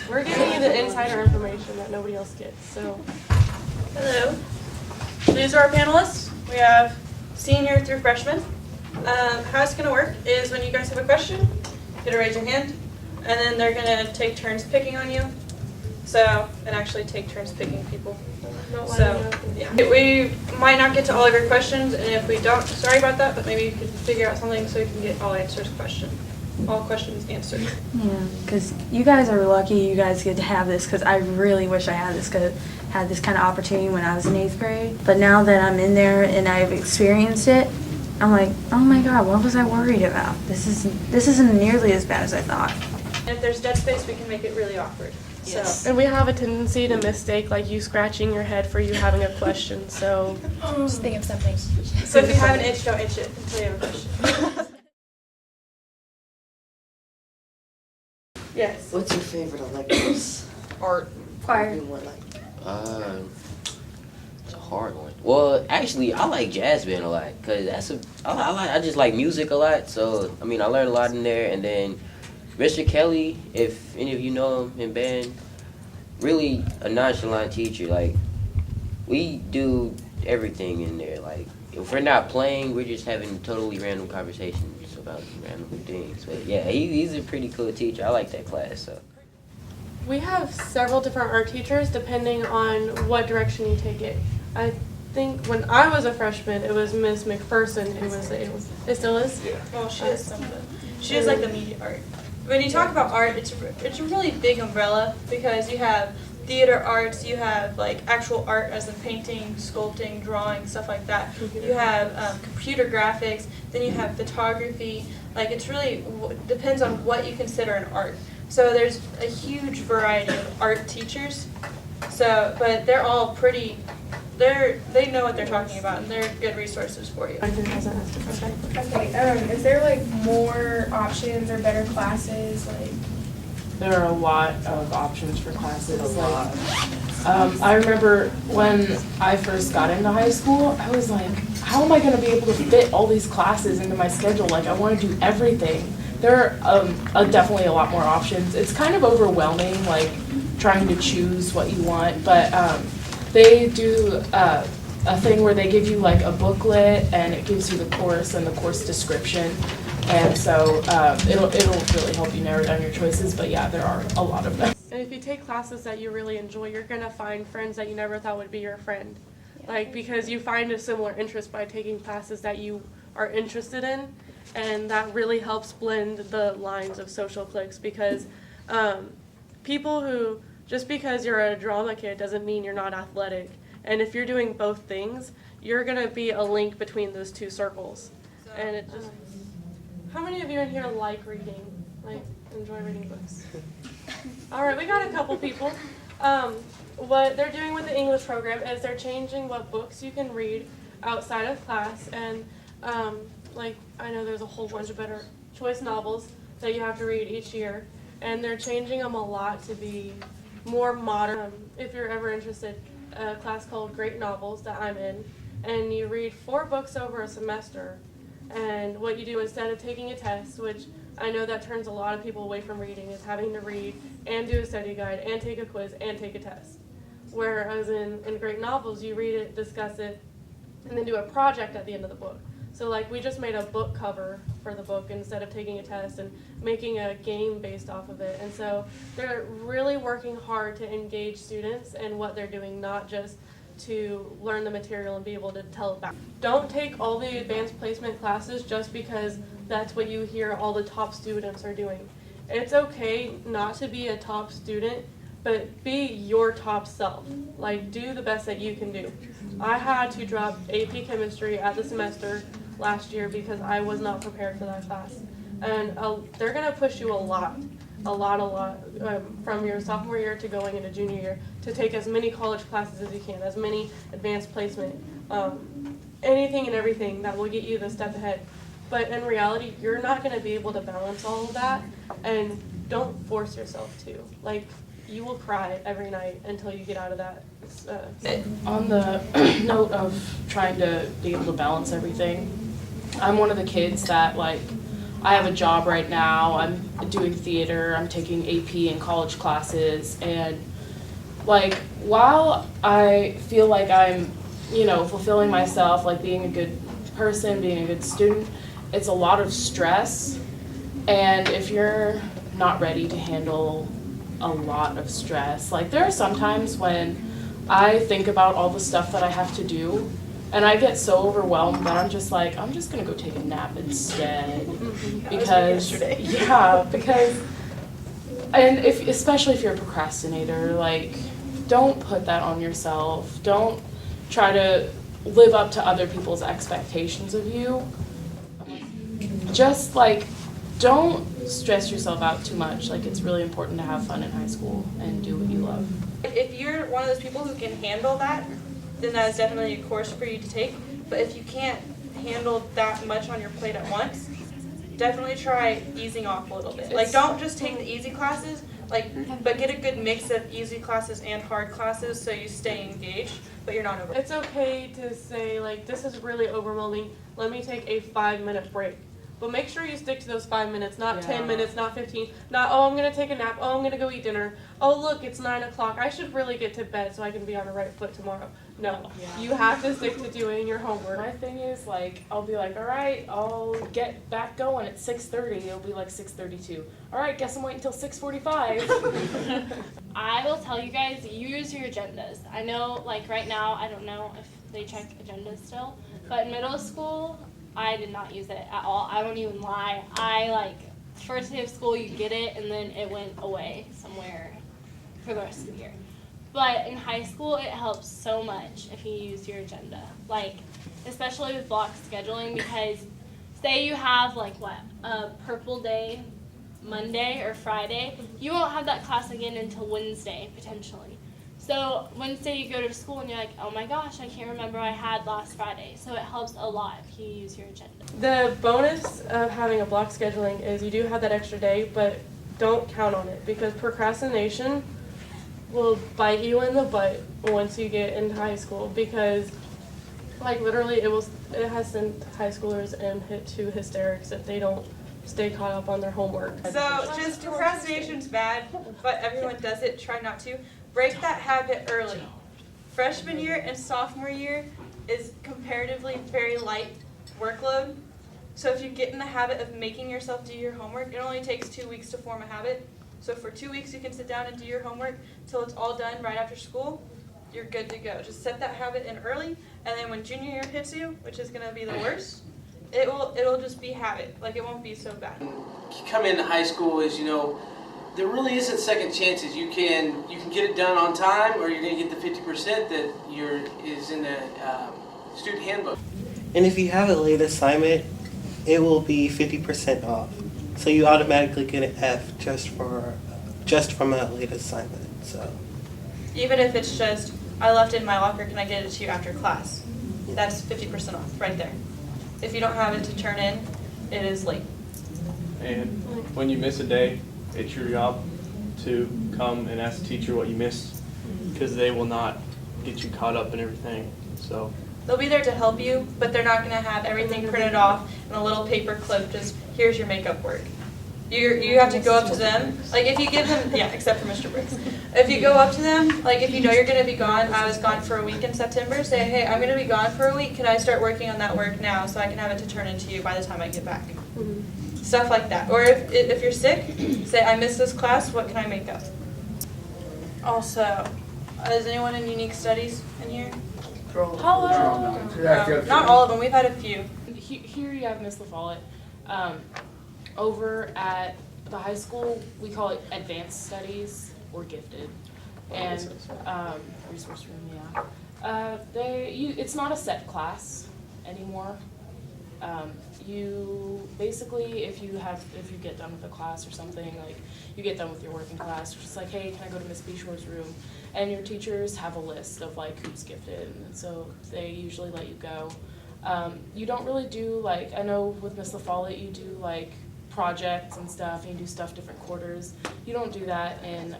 We're giving you the insider information that nobody else gets. So, hello. These are our panelists. We have senior through freshman. How it's going to work is when you guys have a question, you're going to raise your hand, and then they're going to take turns picking on you. So, and actually take turns picking people. So, yeah. We might not get to all of your questions, and if we don't, sorry about that, but maybe you could figure out something so you can get all questions answered. Yeah, because you guys are lucky you guys get to have this, because I really wish I had this kind of opportunity when I was in 8th grade. But now that I'm in there and I've experienced it, I'm like, oh my God, what was I worried about? This isn't nearly as bad as I thought. And if there's dead space, we can make it really awkward. yes. And we have a tendency to mistake like you scratching your head for you having a question. So, Just think of something. So if you have an itch, don't itch it until you have a question. yes. What's your favorite electives? Art. Choir. Everyone like. It's a hard one. Well, actually, I like jazz band a lot because I just like music a lot. So I mean, I learned a lot in there. And then Mr. Kelly, if any of you know him in band, really a nonchalant teacher. Like we do everything in there. Like if we're not playing, we're just having totally random conversations about random things. But yeah, he's a pretty cool teacher. I like that class. So. We have several different art teachers depending on what direction you take it. I think when I was a freshman, it was Miss McPherson who was it still is? Yeah. Well, she is some of it. She is like the media art. When you talk about art, it's a really big umbrella because you have theater arts, you have like actual art as in painting, sculpting, drawing, stuff like that. You have computer graphics, then you have photography. Like it's really depends on what you consider an art. So there's a huge variety of art teachers. So, but they're all pretty. They know what they're talking about, and they're good resources for you. Okay, is there like more options or better classes? Like, There are a lot of options for classes. I remember when I first got into high school, I was like, how am I going to be able to fit all these classes into my schedule? Like, I want to do everything. There are definitely a lot more options. It's kind of overwhelming, like, trying to choose what you want, but they do a thing where they give you, like, a booklet, and it gives you the course and the course description. And so it'll really help you narrow down your choices, but yeah, there are a lot of them. And if you take classes that you really enjoy, you're going to find friends that you never thought would be your friend. Like, because you find a similar interest by taking classes that you are interested in, and that really helps blend the lines of social cliques because people who, just because you're a drama kid doesn't mean you're not athletic. And if you're doing both things, you're going to be a link between those two circles. And it just... How many of you in here like reading? Like, enjoy reading books? All right, we got a couple people. What they're doing with the English program is they're changing what books you can read outside of class. And, like, I know there's a whole bunch of better choice novels that you have to read each year. And they're changing them a lot to be more modern. If you're ever interested, a class called Great Novels that I'm in. And you read 4 books over a semester. And what you do instead of taking a test, which I know that turns a lot of people away from reading, is having to read and do a study guide and take a quiz and take a test. Whereas in Great Novels, you read it, discuss it, and then do a project at the end of the book. So like we just made a book cover for the book instead of taking a test and making a game based off of it. And so they're really working hard to engage students in what they're doing, not just to learn the material and be able to tell it back. Don't take all the advanced placement classes just because that's what you hear all the top students are doing. It's okay not to be a top student, but be your top self. Like, do the best that you can do. I had to drop AP Chemistry at the semester last year because I was not prepared for that class. And they're going to push you a lot, from your sophomore year to going into junior year to take as many college classes as you can, as many advanced placement, anything and everything that will get you the step ahead. But in reality, you're not going to be able to balance all of that, and don't force yourself to. Like, you will cry every night until you get out of that. On the note of trying to be able to balance everything, I'm one of the kids that, like, I have a job right now, I'm doing theater, I'm taking AP and college classes, and like, while I feel like I'm, fulfilling myself, like being a good person, being a good student, it's a lot of stress. And if you're not ready to handle a lot of stress, like there are some times when I think about all the stuff that I have to do, and I get so overwhelmed that I'm just like, I'm just gonna go take a nap instead. Because, and especially if you're a procrastinator, like, don't put that on yourself. Don't try to live up to other people's expectations of you. Just like, don't stress yourself out too much. Like, it's really important to have fun in high school and do what you love. If you're one of those people who can handle that, then that is definitely a course for you to take. But if you can't handle that much on your plate at once, definitely try easing off a little bit. Like, don't just take the easy classes, but get a good mix of easy classes and hard classes so you stay engaged, but you're not over. It's okay to say, like, this is really overwhelming, let me take a 5-minute break. But make sure you stick to those 5 minutes, not 10 minutes, not 15, not, oh, I'm gonna take a nap, oh, I'm gonna go eat dinner, oh, look, it's 9 o'clock, I should really get to bed so I can be on the right foot tomorrow. No, you have to stick to doing your homework. My thing is, like, I'll be like, all right, I'll get back going at 6:30. It'll be like 6:32. All right, guess I'm waiting until 6:45. I will tell you guys, use your agendas. I know, like, right now, I don't know if they check agendas still, but in middle school, I did not use it at all. I won't even lie. First day of school, you get it, and then it went away somewhere for the rest of the year. But in high school, it helps so much if you use your agenda. Like, especially with block scheduling, because say you have, a purple day Monday or Friday, you won't have that class again until Wednesday, potentially. So Wednesday you go to school and you're like, oh my gosh, I can't remember what I had last Friday. So it helps a lot if you use your agenda. The bonus of having a block scheduling is you do have that extra day, but don't count on it because procrastination will bite you in the butt once you get into high school because literally it has sent high schoolers into hysterics if they don't stay caught up on their homework. So just procrastination's bad, but everyone does it. Try not to. Break that habit early. Freshman year and sophomore year is comparatively very light workload. So if you get in the habit of making yourself do your homework, it only takes 2 weeks to form a habit. So for 2 weeks you can sit down and do your homework till it's all done right after school. You're good to go. Just set that habit in early, and then when junior year hits you, which is gonna be the worst, it'll just be habit. Like, it won't be so bad. Come into high school is, there really isn't second chances. You can get it done on time, or you're gonna get the 50% that is in the student handbook. And if you have a late assignment, it will be 50% off. So you automatically get an F just from a late assignment. So Even if it's just, I left it in my locker, can I get it to you after class? That's 50% off right there. If you don't have it to turn in, it is late. And when you miss a day, it's your job to come and ask the teacher what you missed, because they will not get you caught up in everything. So They'll be there to help you, but they're not going to have everything printed off in a little paper clip, just here's your makeup work. You have to go up to them, if you give them, except for Mr. Briggs. If you go up to them, if you know you're going to be gone, I was gone for a week in September, say, hey, I'm going to be gone for a week, can I start working on that work now so I can have it to turn into you by the time I get back? Stuff like that. Or if you're sick, say, I missed this class, what can I make up? Also, is anyone in Unique Studies in here? Hello. Not all of them, we've had a few. Here you have Miss LaFollette. Over at the high school, we call it advanced studies or gifted. And resource room, it's not a set class anymore. You basically, if you get done with a class or something, you get done with your working class, it's just hey, can I go to Miss Beshore's room? And your teachers have a list of who's gifted, and so they usually let you go. You don't really do I know with Miss LaFollette you do projects and stuff, and you do stuff different quarters. You don't do that in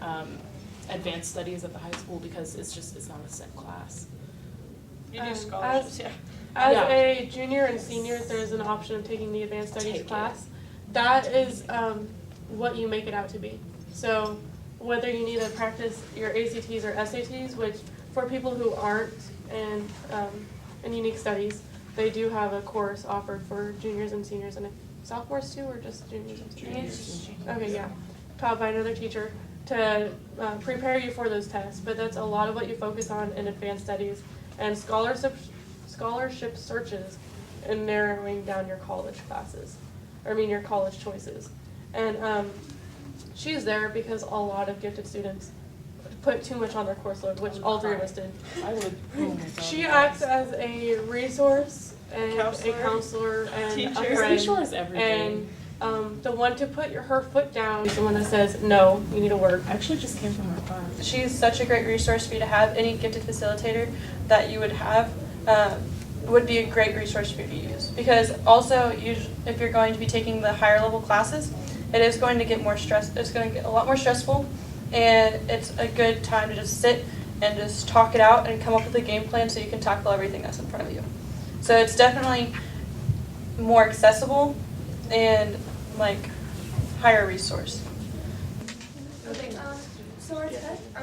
advanced studies at the high school because it's not a set class. You do scholarships, As a junior and senior, there's an option of taking the advanced studies class. that is what you make it out to be. So whether you need to practice your ACTs or SATs, which for people who aren't in unique studies, they do have a course offered for juniors and seniors and sophomores too, or just juniors and seniors? Okay, yeah, taught by another teacher to prepare you for those tests. But that's a lot of what you focus on in advanced studies and scholarship searches and narrowing down your college classes, or I mean your college choices. And she's there because a lot of gifted students put too much on their course load, which all three of us did. I would. Oh my God. She acts as a resource and Counselor. a counselor and Teacher. a friend. Resource is everything. And the one to put her foot down, someone that says, no, you need to work. I actually just came from her class. She's such a great resource for you to have. Any gifted facilitator that you would have would be a great resource for you to use. Because also, if you're going to be taking the higher level classes, it is going to get more stress. It's going to get a lot more stressful, and it's a good time to just sit and just talk it out and come up with a game plan so you can tackle everything that's in front of you. So it's definitely more accessible and like higher resource. Okay, so are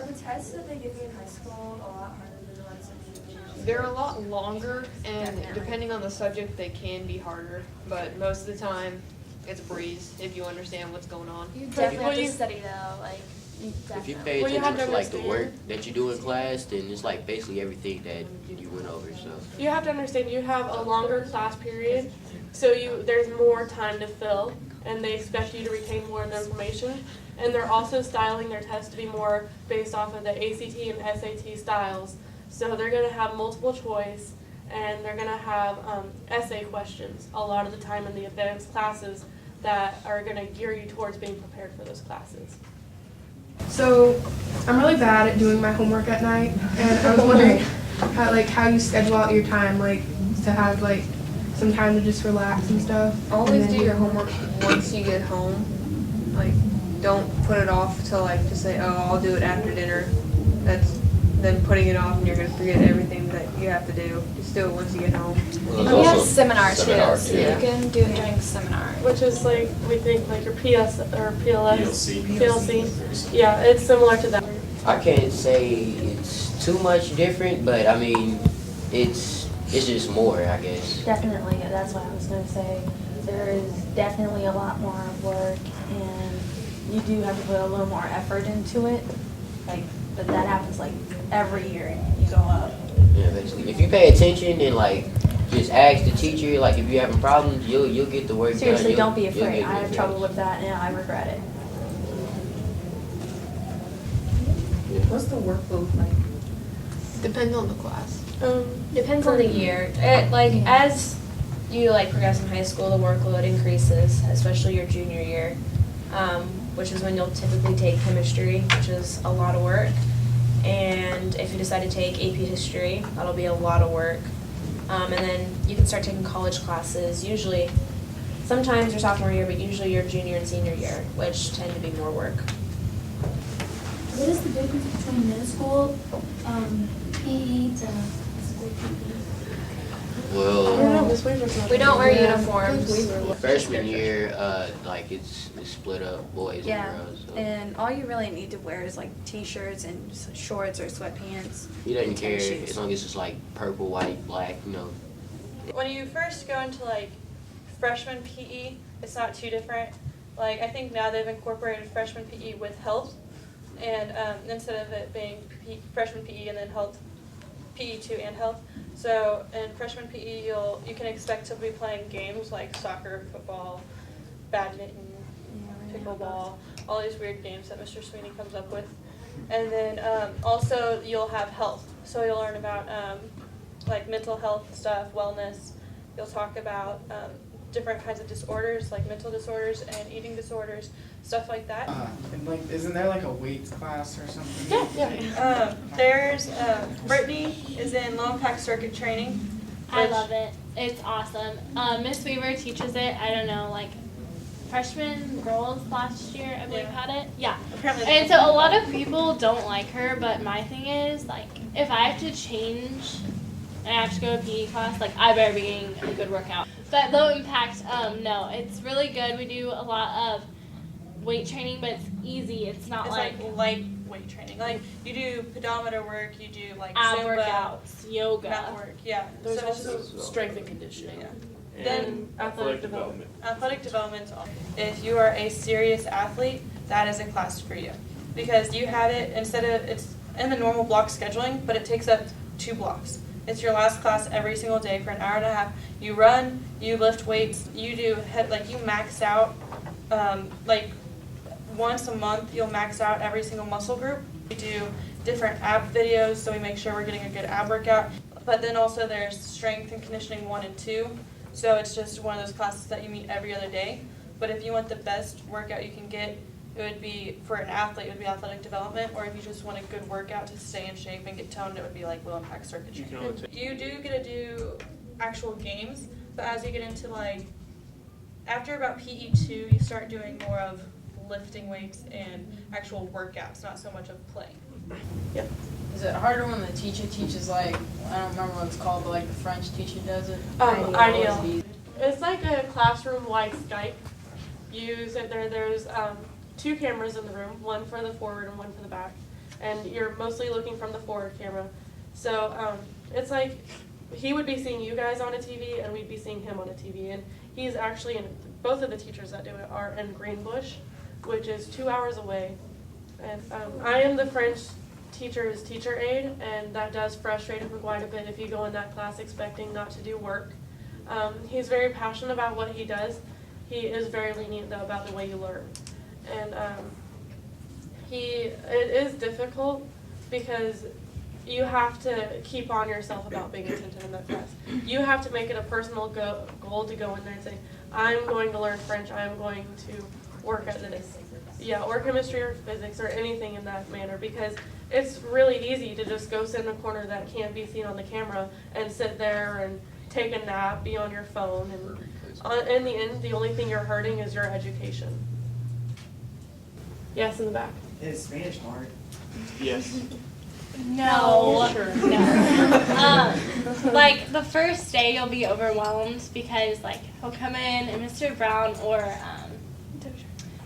the tests that they give you in high school a lot harder than the ones in junior? They're a lot longer, and depending on the subject, they can be harder. But most of the time, it's a breeze if you understand what's going on. You definitely have to study though, like, If you definitely. pay Well, you have attention to to like the work understand. that you do in class, then it's like basically everything that you went over. So You have to understand you have a longer class period, so there's more time to fill, and they expect you to retain more of the information. And they're also styling their tests to be more based off of the ACT and SAT styles. So they're going to have multiple choice, and they're going to have essay questions a lot of the time in the advanced classes that are going to gear you towards being prepared for those classes. So I'm really bad at doing my homework at night, and I was wondering how you schedule out your time, like to have like some time to just relax and stuff. Always and then do your homework once you get home. Like, don't put it off till like just say, oh, I'll do it after dinner. That's then putting it off, and you're gonna forget everything that you have to do. Just do it once you get home. And we have seminar too, seminar, so yeah. you can do it during seminar. Which is like, we think like your PS or PLS. PLC. Yeah, it's similar to that. I can't say it's too much different, but I mean, it's just more, I guess. Definitely, that's what I was gonna say. There is definitely a lot more work, and you do have to put a little more effort into it. Like, but that happens like every year you go up. Yeah, basically. If you pay attention and like just ask the teacher, like if you're having problems, you'll get the work done. Seriously, You'll- don't be you'll get afraid. it I have done. trouble with that, and I regret it. What's the workload like? Depends on the class. Depends on the year. As you progress in high school, the workload increases, especially your junior year, which is when you'll typically take chemistry, which is a lot of work. And if you decide to take AP history, that'll be a lot of work. And then you can start taking college classes, usually, sometimes your sophomore year, but usually your junior and senior year, which tend to be more work. What is the difference between middle school PE to school PE? Well, We don't wear uniforms. freshman year, like it's split up, boys Yeah, and girls. So. and all you really need to wear is like t-shirts and shorts or sweatpants. He doesn't and care tennis shoes. as long as it's like purple, white, black, you know. When you first go into freshman PE, it's not too different. I think now they've incorporated freshman PE with health, and instead of it being freshman PE and then health, PE 2 and health. So in freshman PE, you can expect to be playing games like soccer, football, badminton, pickleball, all these weird games that Mr. Sweeney comes up with. And then also you'll have health. So you'll learn about mental health stuff, wellness. You'll talk about different kinds of disorders like mental disorders and eating disorders, stuff like that. And isn't there a weights class or something? Yeah. There's Brittany is in low impact circuit training. I love it. It's awesome. Miss Weaver teaches it. I don't know, freshman girls last year, I believe, had it. Yeah. Apparently. And so a lot of people don't like her, but my thing is, if I have to change and I have to go to PE class, like I better be getting a good workout. But low impact, no, it's really good. We do a lot of weight training, but it's easy. It's not It's like light weight training. Like you do pedometer work, you do like ab Zumba, workouts, yoga. mat work. Yeah. There's so it's also just strength and conditioning. Then athletic development. Athletic development. If you are a serious athlete, that is a class for you because you have it instead of it's in the normal block scheduling, but it takes up 2 blocks. It's your last class every single day for an hour and a half. You run, you lift weights, you do you max out like once a month. You'll max out every single muscle group. We do different ab videos, so we make sure we're getting a good ab workout. But then also there's strength and conditioning 1 and 2. So it's just one of those classes that you meet every other day. But if you want the best workout you can get, it would be, for an athlete, it would be athletic development. Or if you just want a good workout to stay in shape and get toned, it would be like low impact circuitry. You do get to do actual games, but as you get into like, after about PE2, you start doing more of lifting weights and actual workouts, not so much of playing. Yep. Is it harder when the teacher teaches like, I don't remember what it's called, but like the French teacher does it? Ideal. It's like a classroom-wide Skype. You use it there. There's 2 cameras in the room, one for the forward and one for the back. And you're mostly looking from the forward camera. So it's like he would be seeing you guys on a TV and we'd be seeing him on a TV. And he's actually in, both of the teachers that do it are in Greenbush, which is 2 hours away. And I am the French teacher's teacher aide, and that does frustrate him quite a bit if you go in that class expecting not to do work. He's very passionate about what he does. He is very lenient though about the way you learn. And it is difficult because you have to keep on yourself about being attentive in that class. You have to make it a personal goal to go in there and say, I'm going to learn French, I'm going to work at this. Yeah, or chemistry or physics or anything in that manner, because it's really easy to just go sit in a corner that can't be seen on the camera and sit there and take a nap, be on your phone, and in the end, the only thing you're hurting is your education. Yes, in the back. Is Spanish hard? Yes. No. Sure. No. Like the first day you'll be overwhelmed because like he'll come in and Mr. Brown or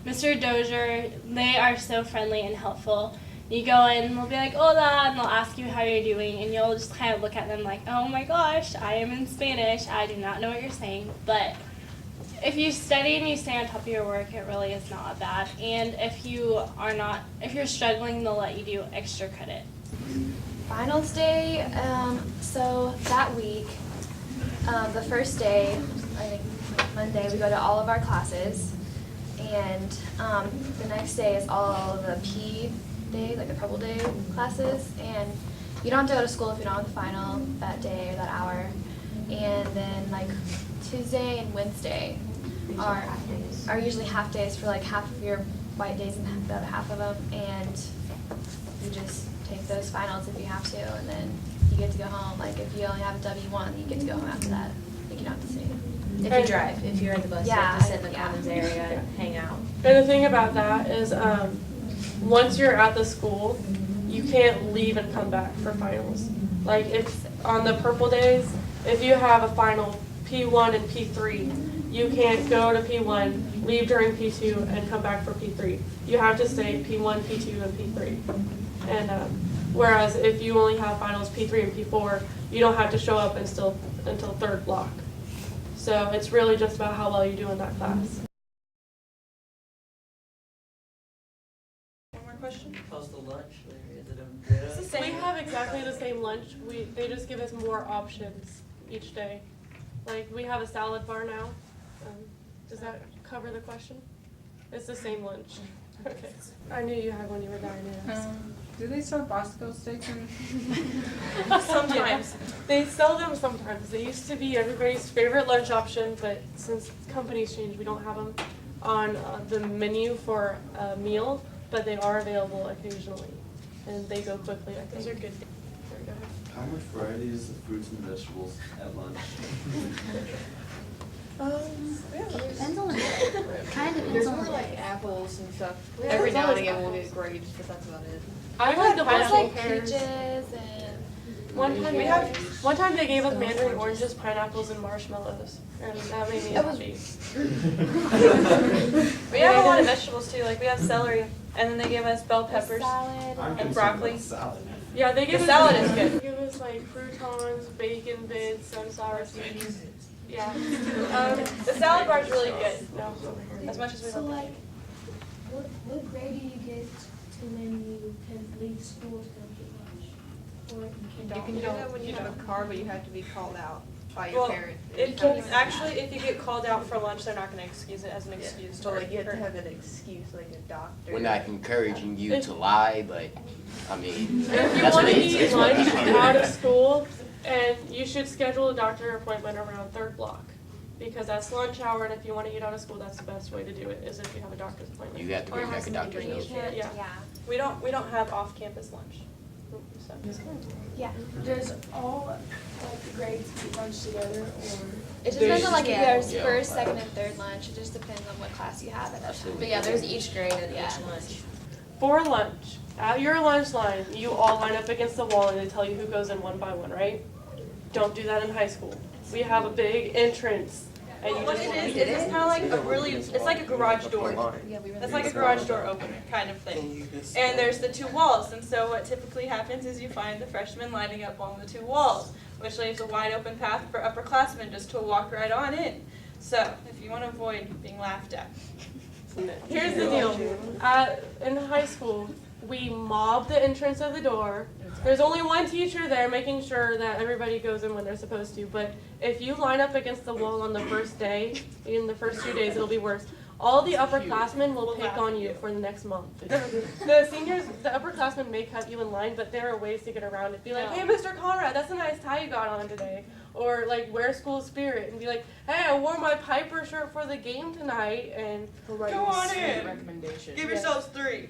Mr. Dozier, they are so friendly and helpful. You go in and they'll be like, hola, and they'll ask you how you're doing, and you'll just kind of look at them like, oh my gosh, I am in Spanish, I do not know what you're saying. But if you study and you stay on top of your work, it really is not bad. And if you're struggling, they'll let you do extra credit. Finals day, so that week, the first day, I think Monday, we go to all of our classes. And the next day is all of the P days, like the purple day classes. And you don't have to go to school if you don't have the final that day or that hour. And then like Tuesday and Wednesday are usually half days for like half of your white days and the other half of them. And you just take those finals if you have to, and then you get to go home. Like if you only have a W1, you get to go home after that. Like you don't have to stay. If you drive, if you're in the bus, you have to sit in the commons area and hang out. And the thing about that is once you're at the school, you can't leave and come back for finals. Like if on the purple days, if you have a final P1 and P3, you can't go to P1, leave during P2, and come back for P3. You have to stay P1, P2, and P3. And whereas if you only have finals P3 and P4, you don't have to show up until third block. So it's really just about how well you do in that class. One more question? How's the lunch? Is it It's the same. We have exactly the same lunch. They just give us more options each day. Like we have a salad bar now. Does that cover the question? It's the same lunch. Okay. I knew you had one. You were dying to ask. Do they sell Bosco steaks? Sometimes. Yeah. They sell them sometimes. They used to be everybody's favorite lunch option, but since companies changed, we don't have them on the menu for a meal, but they are available occasionally, and they go quickly. I think those are good. Go ahead. How much variety is the fruits and vegetables at lunch? It depends on the kind of There's depends on more the like day. apples and stuff. Yeah, Every there's now and always again we'll apples. get grapes, but that's about it. I like the There's pineapple like pears. peaches and One time they gave us mandarin oranges, pineapples, and marshmallows, and that made me happy. We have a lot of vegetables too. Like we have celery, and then they give us bell peppers and broccoli. Yeah, they give The us salad is good. They give us like croutons, bacon bits, sunflower seeds. Yeah. The salad bar is really good. No. As much as we So love like, what grade do you get to when you can leave school to go get lunch? Or You can do that when you have a car, but you have to be called out by your Well, parent. it can actually, if you get called out for lunch, they're not going to excuse it as an excuse. So like you have to have an excuse, like a doctor. We're not encouraging you to lie, but I mean, If you that's want what to it eat is. lunch out of school, and you should schedule a doctor appointment around 3rd block. Because that's lunch hour, and if you want to eat out of school, that's the best way to do it, is if you have a doctor's appointment. You have to bring back a doctor's note. Yeah. We don't have off-campus lunch. So. Yeah. Does all like the grades eat lunch together, or? It just depends on like if there's Yeah. first, second, and third lunch. It just depends on what class you have at that time. But yeah, there's each grade and each lunch. For lunch, at your lunch line, you all line up against the wall and they tell you who goes in one by one, right? Don't do that in high school. We have a big entrance. And you What just it is it's kind of like a really, it's like a garage door. It's like a garage door opener kind of thing. And there's the 2 walls, and so what typically happens is you find the freshmen lining up on the 2 walls, which leaves a wide open path for upperclassmen just to walk right on in. So, if you want to avoid being laughed at. Here's the deal. In high school, we mob the entrance of the door. There's only one teacher there making sure that everybody goes in when they're supposed to. But if you line up against the wall on the first day, in the first 2 days, it'll be worse. All the upperclassmen will pick on you for the next month. The seniors, the upperclassmen may cut you in line, but there are ways to get around it. Be like, hey, Mr. Conrad, that's a nice tie you got on today. Or like, wear school spirit and be like, hey, I wore my Piper shirt for the game tonight. And Go on in. Recommendation. Give yourselves 3.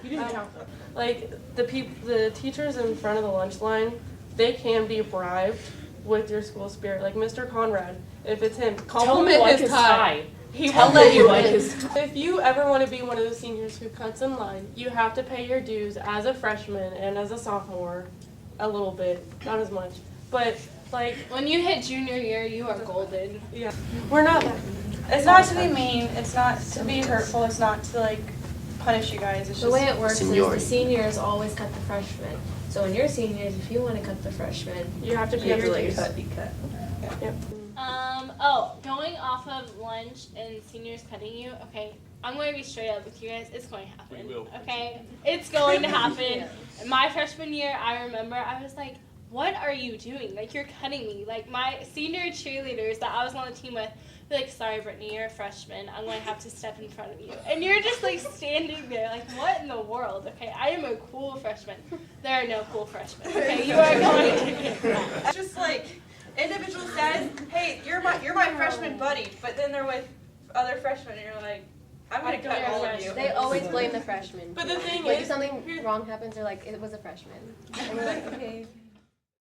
You didn't count them. Like the teachers in front of the lunch line, they can be bribed with your school spirit. Like Mr. Conrad, if it's him, compliment like his his tie. tie. He Tell will let him you like in. his If you ever want to be one of the seniors who cuts in line, you have to pay your dues as a freshman and as a sophomore, a little bit, not as much, but like When you hit junior year, you are golden. yeah, we're not that. It's not to be mean, it's not to be hurtful, it's not to like punish you guys. It's The just way it works Seniority. is the seniors always cut the freshmen. So when you're seniors, if you want to cut the freshmen, You have to pay you your really dues. cut, be cut. Yep. Going off of lunch and seniors cutting you, okay, I'm going to be straight up with you guys. It's going to happen. We will. Okay? It's going to happen. My freshman year, I remember I was like, what are you doing? Like, you're cutting me. Like, my senior cheerleaders that I was on the team with, be like, sorry, Brittany, you're a freshman. I'm going to have to step in front of you. And you're just, like, standing there, like, what in the world? Okay, I am a cool freshman. There are no cool freshmen. Okay, you are going to get that. It's just like individual status. Hey, you're my freshman buddy, but then they're with other freshmen, and you're like, I'm gonna cut all of you. They always blame the freshmen. But the thing Like is, if something wrong happens, they're like, it was a freshman. And we're like, okay.